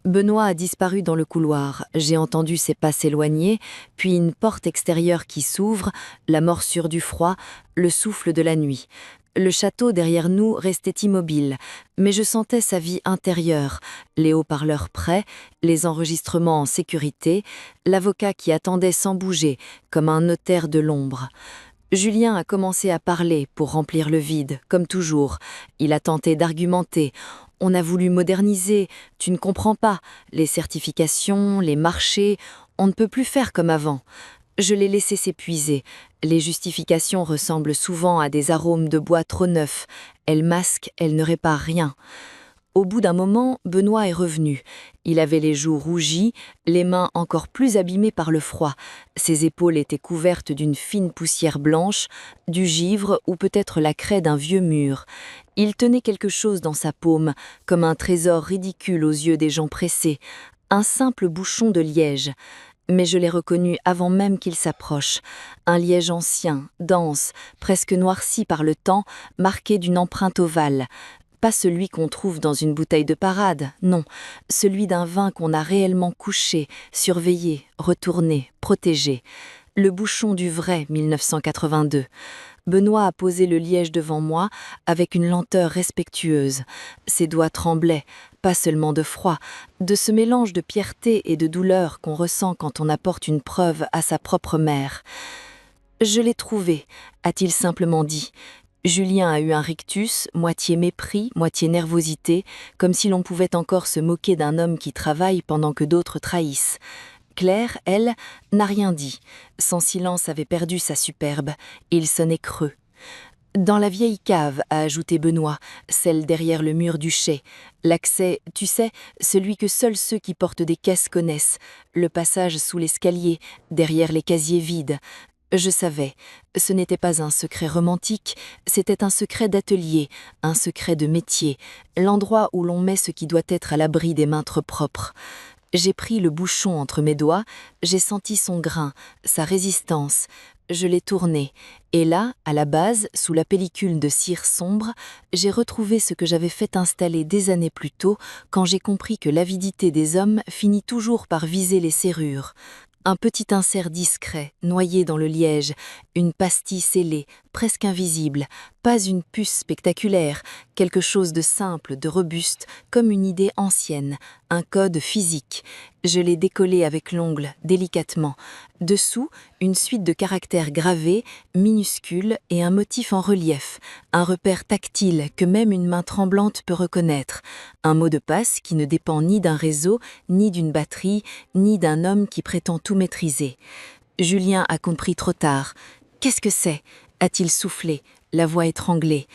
Benoît a disparu dans le couloir. J'ai entendu ses pas s'éloigner, puis une porte extérieure qui s'ouvre, la morsure du froid, le souffle de la nuit. Le château derrière nous restait immobile, mais je sentais sa vie intérieure, les haut-parleurs prêts, les enregistrements en sécurité, l'avocat qui attendait sans bouger, comme un notaire de l'ombre. Julien a commencé à parler pour remplir le vide, comme toujours. Il a tenté d'argumenter. On a voulu moderniser, tu ne comprends pas, les certifications, les marchés, on ne peut plus faire comme avant. Je l'ai laissé s'épuiser. Les justifications ressemblent souvent à des arômes de bois trop neufs. Elles masquent, elles ne réparent rien. Au bout d'un moment, Benoît est revenu. Il avait les joues rougies, les mains encore plus abîmées par le froid. Ses épaules étaient couvertes d'une fine poussière blanche, du givre ou peut-être la craie d'un vieux mur. Il tenait quelque chose dans sa paume, comme un trésor ridicule aux yeux des gens pressés, un simple bouchon de liège. Mais je l'ai reconnu avant même qu'il s'approche. Un liège ancien, dense, presque noirci par le temps, marqué d'une empreinte ovale. Pas celui qu'on trouve dans une bouteille de parade, non, celui d'un vin qu'on a réellement couché, surveillé, retourné, protégé. Le bouchon du vrai 1982. Benoît a posé le liège devant moi avec une lenteur respectueuse. Ses doigts tremblaient, pas seulement de froid, de ce mélange de fierté et de douleur qu'on ressent quand on apporte une preuve à sa propre mère. « Je l'ai trouvé », a-t-il simplement dit. Julien a eu un rictus, moitié mépris, moitié nervosité, comme si l'on pouvait encore se moquer d'un homme qui travaille pendant que d'autres trahissent. Claire, elle, n'a rien dit. Son silence avait perdu sa superbe. Il sonnait creux. « Dans la vieille cave, a ajouté Benoît, celle derrière le mur du chai. L'accès, tu sais, celui que seuls ceux qui portent des caisses connaissent. Le passage sous l'escalier, derrière les casiers vides. Je savais. Ce n'était pas un secret romantique, c'était un secret d'atelier, un secret de métier, l'endroit où l'on met ce qui doit être à l'abri des mains trop propres. J'ai pris le bouchon entre mes doigts, j'ai senti son grain, sa résistance. Je l'ai tourné, et là, à la base, sous la pellicule de cire sombre, j'ai retrouvé ce que j'avais fait installer des années plus tôt, quand j'ai compris que l'avidité des hommes finit toujours par viser les serrures. Un petit insert discret, noyé dans le liège, une pastille scellée, presque invisible, pas une puce spectaculaire, quelque chose de simple, de robuste, comme une idée ancienne, un code physique. Je l'ai décollé avec l'ongle, délicatement. Dessous, une suite de caractères gravés, minuscules et un motif en relief, un repère tactile que même une main tremblante peut reconnaître, un mot de passe qui ne dépend ni d'un réseau, ni d'une batterie, ni d'un homme qui prétend tout maîtriser. Julien a compris trop tard. « Qu'est-ce que c'est » a-t-il soufflé, la voix étranglée.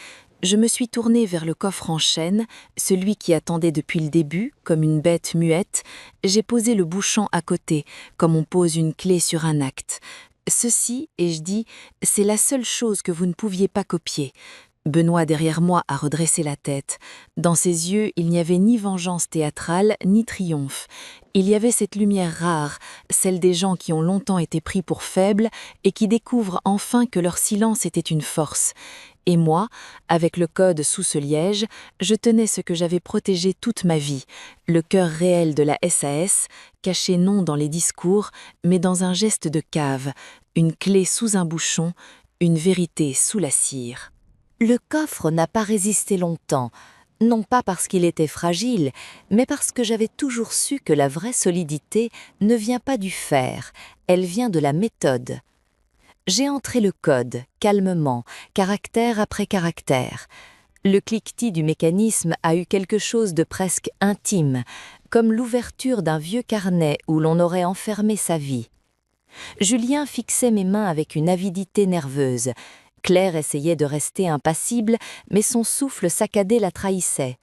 Je me suis tournée vers le coffre en chêne, celui qui attendait depuis le début, comme une bête muette. J'ai posé le bouchon à côté, comme on pose une clé sur un acte. Ceci, ai-je dit, c'est la seule chose que vous ne pouviez pas copier. Benoît derrière moi a redressé la tête. Dans ses yeux, il n'y avait ni vengeance théâtrale, ni triomphe. Il y avait cette lumière rare, celle des gens qui ont longtemps été pris pour faibles et qui découvrent enfin que leur silence était une force. Et moi, avec le code sous ce liège, je tenais ce que j'avais protégé toute ma vie, le cœur réel de la SAS, caché non dans les discours, mais dans un geste de cave, Une clé sous un bouchon, une vérité sous la cire. Le coffre n'a pas résisté longtemps, non pas parce qu'il était fragile, mais parce que j'avais toujours su que la vraie solidité ne vient pas du fer, elle vient de la méthode. J'ai entré le code, calmement, caractère après caractère. Le cliquetis du mécanisme a eu quelque chose de presque intime, comme l'ouverture d'un vieux carnet où l'on aurait enfermé sa vie. Julien fixait mes mains avec une avidité nerveuse. Claire essayait de rester impassible, mais son souffle saccadé la trahissait.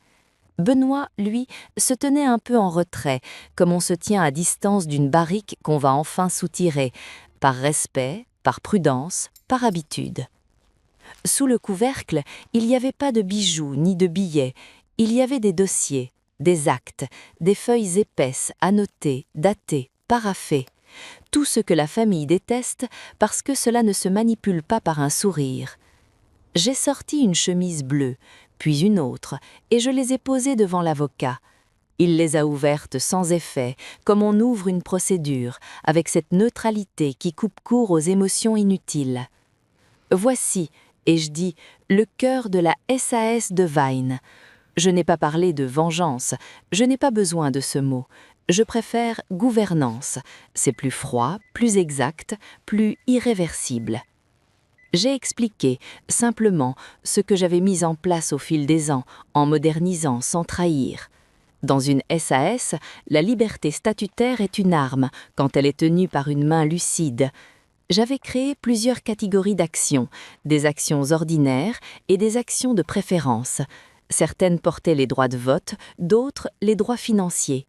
Benoît, lui, se tenait un peu en retrait, comme on se tient à distance d'une barrique qu'on va enfin soutirer, par respect, par prudence, par habitude. Sous le couvercle, il n'y avait pas de bijoux ni de billets, il y avait des dossiers, des actes, des feuilles épaisses, annotées, datées, paraphées. Tout ce que la famille déteste parce que cela ne se manipule pas par un sourire. J'ai sorti une chemise bleue, puis une autre, et je les ai posées devant l'avocat. Il les a ouvertes sans effet, comme on ouvre une procédure, avec cette neutralité qui coupe court aux émotions inutiles. Voici, ai-je dit, le cœur de la SAS de Vine. Je n'ai pas parlé de vengeance, je n'ai pas besoin de ce mot. Je préfère gouvernance. C'est plus froid, plus exact, plus irréversible. J'ai expliqué, simplement, ce que j'avais mis en place au fil des ans, en modernisant sans trahir. Dans une SAS, la liberté statutaire est une arme, quand elle est tenue par une main lucide. J'avais créé plusieurs catégories d'actions, des actions ordinaires et des actions de préférence. Certaines portaient les droits de vote, d'autres les droits financiers.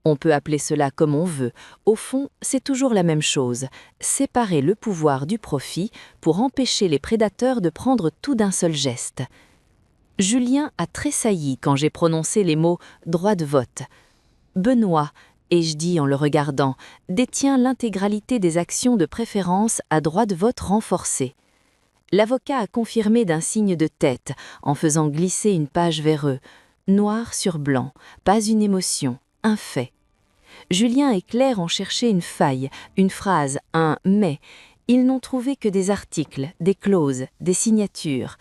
On peut appeler cela comme on veut. Au fond, c'est toujours la même chose. Séparer le pouvoir du profit pour empêcher les prédateurs de prendre tout d'un seul geste. Julien a tressailli quand j'ai prononcé les mots « droit de vote ». Benoît, ai-je dit en le regardant, détient l'intégralité des actions de préférence à droit de vote renforcé. L'avocat a confirmé d'un signe de tête, en faisant glisser une page vers eux. Noir sur blanc, pas une émotion. Un fait. Julien et Claire ont cherché une faille, une phrase, un « mais ». Ils n'ont trouvé que des articles, des clauses, des signatures.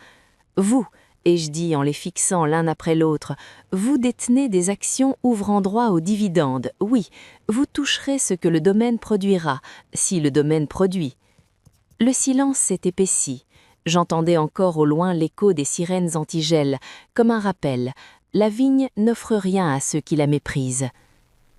Vous, ai-je dit en les fixant l'un après l'autre, vous détenez des actions ouvrant droit aux dividendes. Oui, vous toucherez ce que le domaine produira, si le domaine produit. Le silence s'est épaissi. J'entendais encore au loin l'écho des sirènes antigel, comme un rappel. La vigne n'offre rien à ceux qui la méprisent.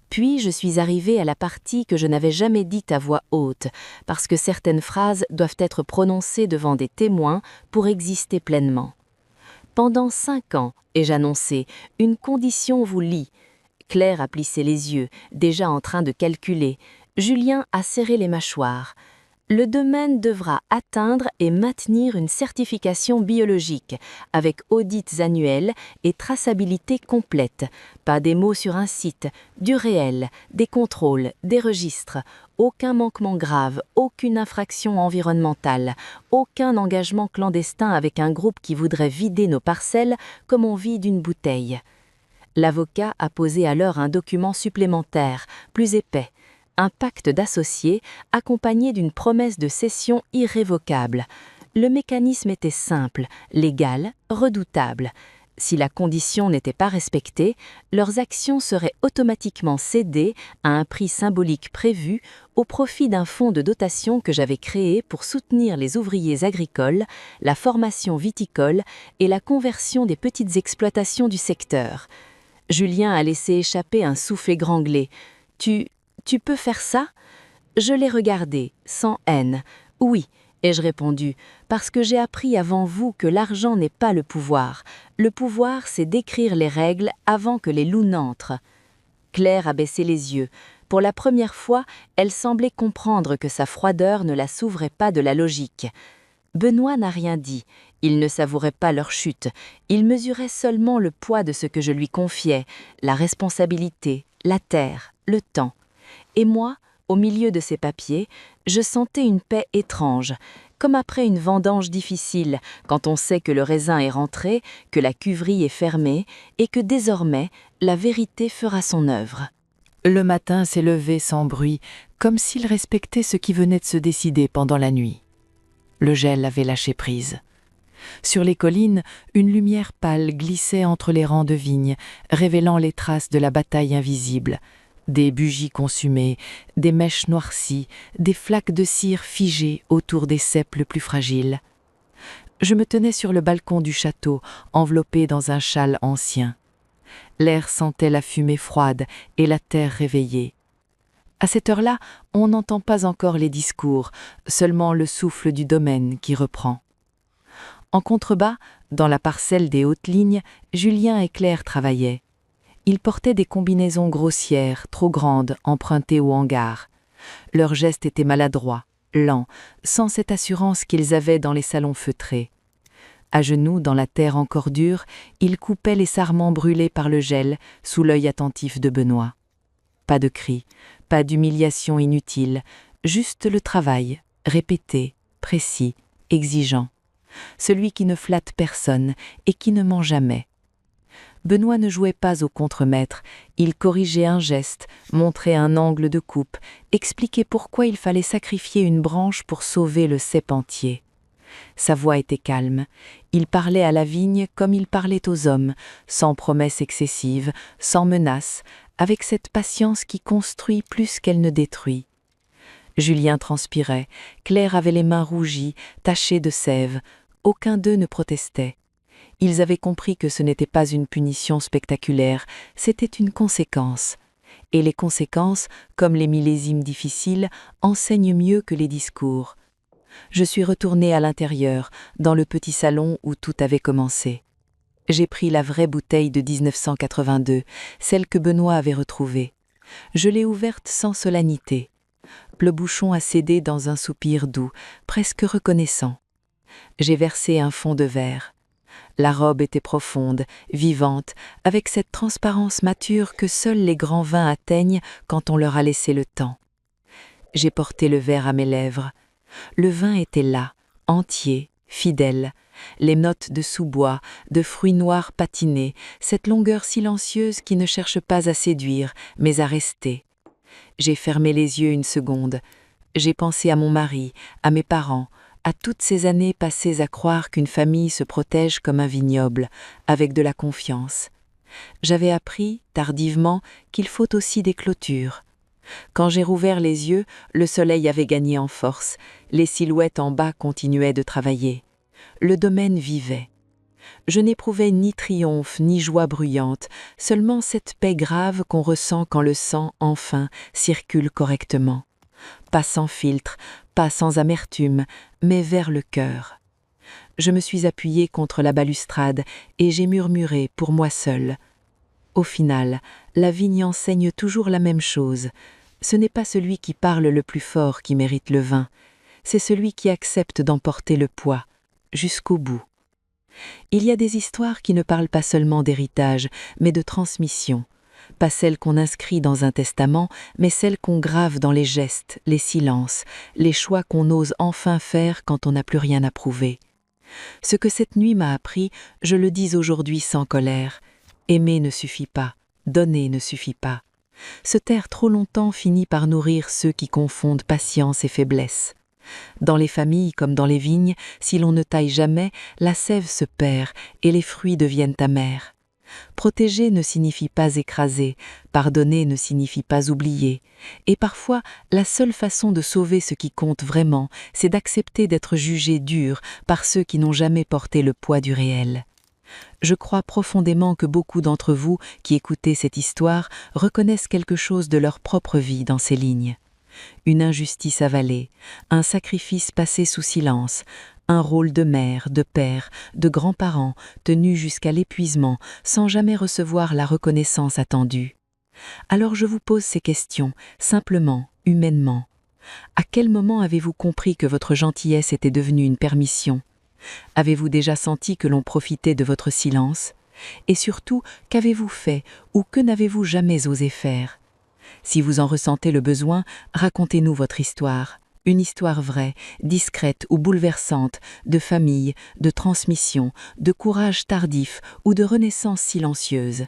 Puis je suis arrivée à la partie que je n'avais jamais dite à voix haute, parce que certaines phrases doivent être prononcées devant des témoins pour exister pleinement. Pendant 5 ans, ai-je annoncé, une condition vous lie. Claire a plissé les yeux, déjà en train de calculer. Julien a serré les mâchoires. Le domaine devra atteindre et maintenir une certification biologique, avec audits annuels et traçabilité complète. Pas des mots sur un site, du réel, des contrôles, des registres. Aucun manquement grave, aucune infraction environnementale, aucun engagement clandestin avec un groupe qui voudrait vider nos parcelles comme on vide une bouteille. L'avocat a posé alors un document supplémentaire, plus épais. Un pacte d'associés accompagné d'une promesse de cession irrévocable. Le mécanisme était simple, légal, redoutable. Si la condition n'était pas respectée, leurs actions seraient automatiquement cédées à un prix symbolique prévu au profit d'un fonds de dotation que j'avais créé pour soutenir les ouvriers agricoles, la formation viticole et la conversion des petites exploitations du secteur. Julien a laissé échapper un souffle égranglé. « Tu peux faire ça ?» Je l'ai regardé, sans haine. « Oui », ai-je répondu, « parce que j'ai appris avant vous que l'argent n'est pas le pouvoir. Le pouvoir, c'est d'écrire les règles avant que les loups n'entrent. » Claire a baissé les yeux. Pour la première fois, elle semblait comprendre que sa froideur ne la s'ouvrait pas de la logique. Benoît n'a rien dit. Il ne savourait pas leur chute. Il mesurait seulement le poids de ce que je lui confiais, la responsabilité, la terre, le temps. Et moi, au milieu de ces papiers, je sentais une paix étrange, comme après une vendange difficile, quand on sait que le raisin est rentré, que la cuverie est fermée et que désormais, la vérité fera son œuvre. Le matin s'est levé sans bruit, comme s'il respectait ce qui venait de se décider pendant la nuit. Le gel avait lâché prise. Sur les collines, une lumière pâle glissait entre les rangs de vignes, révélant les traces de la bataille invisible. Des bougies consumées, des mèches noircies, des flaques de cire figées autour des ceps les plus fragiles. Je me tenais sur le balcon du château, enveloppé dans un châle ancien. L'air sentait la fumée froide et la terre réveillée. À cette heure-là, on n'entend pas encore les discours, seulement le souffle du domaine qui reprend. En contrebas, dans la parcelle des hautes lignes, Julien et Claire travaillaient. Ils portaient des combinaisons grossières, trop grandes, empruntées au hangar. Leurs gestes étaient maladroits, lents, sans cette assurance qu'ils avaient dans les salons feutrés. À genoux, dans la terre encore dure, ils coupaient les sarments brûlés par le gel, sous l'œil attentif de Benoît. Pas de cris, pas d'humiliation inutile, juste le travail, répété, précis, exigeant. Celui qui ne flatte personne et qui ne ment jamais. Benoît ne jouait pas au contremaître, il corrigeait un geste, montrait un angle de coupe, expliquait pourquoi il fallait sacrifier une branche pour sauver le cep entier. Sa voix était calme, il parlait à la vigne comme il parlait aux hommes, sans promesses excessives, sans menaces, avec cette patience qui construit plus qu'elle ne détruit. Julien transpirait, Claire avait les mains rougies, tachées de sève, aucun d'eux ne protestait. Ils avaient compris que ce n'était pas une punition spectaculaire, c'était une conséquence. Et les conséquences, comme les millésimes difficiles, enseignent mieux que les discours. Je suis retournée à l'intérieur, dans le petit salon où tout avait commencé. J'ai pris la vraie bouteille de 1982, celle que Benoît avait retrouvée. Je l'ai ouverte sans solennité. Le bouchon a cédé dans un soupir doux, presque reconnaissant. J'ai versé un fond de verre. La robe était profonde, vivante, avec cette transparence mature que seuls les grands vins atteignent quand on leur a laissé le temps. J'ai porté le verre à mes lèvres. Le vin était là, entier, fidèle. Les notes de sous-bois, de fruits noirs patinés, cette longueur silencieuse qui ne cherche pas à séduire, mais à rester. J'ai fermé les yeux une seconde. J'ai pensé à mon mari, à mes parents, à toutes ces années passées à croire qu'une famille se protège comme un vignoble, avec de la confiance. J'avais appris, tardivement, qu'il faut aussi des clôtures. Quand j'ai rouvert les yeux, le soleil avait gagné en force, les silhouettes en bas continuaient de travailler. Le domaine vivait. Je n'éprouvais ni triomphe ni joie bruyante, seulement cette paix grave qu'on ressent quand le sang, enfin, circule correctement. Pas sans filtre, pas sans amertume, mais vers le cœur. Je me suis appuyée contre la balustrade et j'ai murmuré pour moi seule. Au final, la vigne enseigne toujours la même chose. Ce n'est pas celui qui parle le plus fort qui mérite le vin, c'est celui qui accepte d'en porter le poids, jusqu'au bout. Il y a des histoires qui ne parlent pas seulement d'héritage, mais de transmission. Pas celles qu'on inscrit dans un testament, mais celles qu'on grave dans les gestes, les silences, les choix qu'on ose enfin faire quand on n'a plus rien à prouver. Ce que cette nuit m'a appris, je le dis aujourd'hui sans colère. Aimer ne suffit pas, donner ne suffit pas. Se taire trop longtemps finit par nourrir ceux qui confondent patience et faiblesse. Dans les familles comme dans les vignes, si l'on ne taille jamais, la sève se perd et les fruits deviennent amers. Protéger ne signifie pas écraser, pardonner ne signifie pas oublier. Et parfois, la seule façon de sauver ce qui compte vraiment, c'est d'accepter d'être jugé dur par ceux qui n'ont jamais porté le poids du réel. Je crois profondément que beaucoup d'entre vous qui écoutez cette histoire reconnaissent quelque chose de leur propre vie dans ces lignes. Une injustice avalée, un sacrifice passé sous silence, un rôle de mère, de père, de grands-parents tenu jusqu'à l'épuisement sans jamais recevoir la reconnaissance attendue. Alors je vous pose ces questions, simplement, humainement. À quel moment avez-vous compris que votre gentillesse était devenue une permission ? Avez-vous déjà senti que l'on profitait de votre silence ? Et surtout, qu'avez-vous fait ou que n'avez-vous jamais osé faire ? Si vous en ressentez le besoin, racontez-nous votre histoire. Une histoire vraie, discrète ou bouleversante, de famille, de transmission, de courage tardif ou de renaissance silencieuse.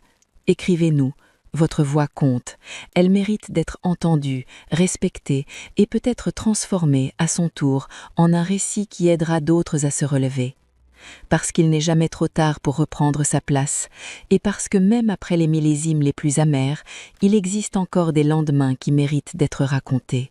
Écrivez-nous. votre voix compte. Elle mérite d'être entendue, respectée et peut-être transformée à son tour en un récit qui aidera d'autres à se relever. Parce qu'il n'est jamais trop tard pour reprendre sa place, et parce que même après les millésimes les plus amers, il existe encore des lendemains qui méritent d'être racontés.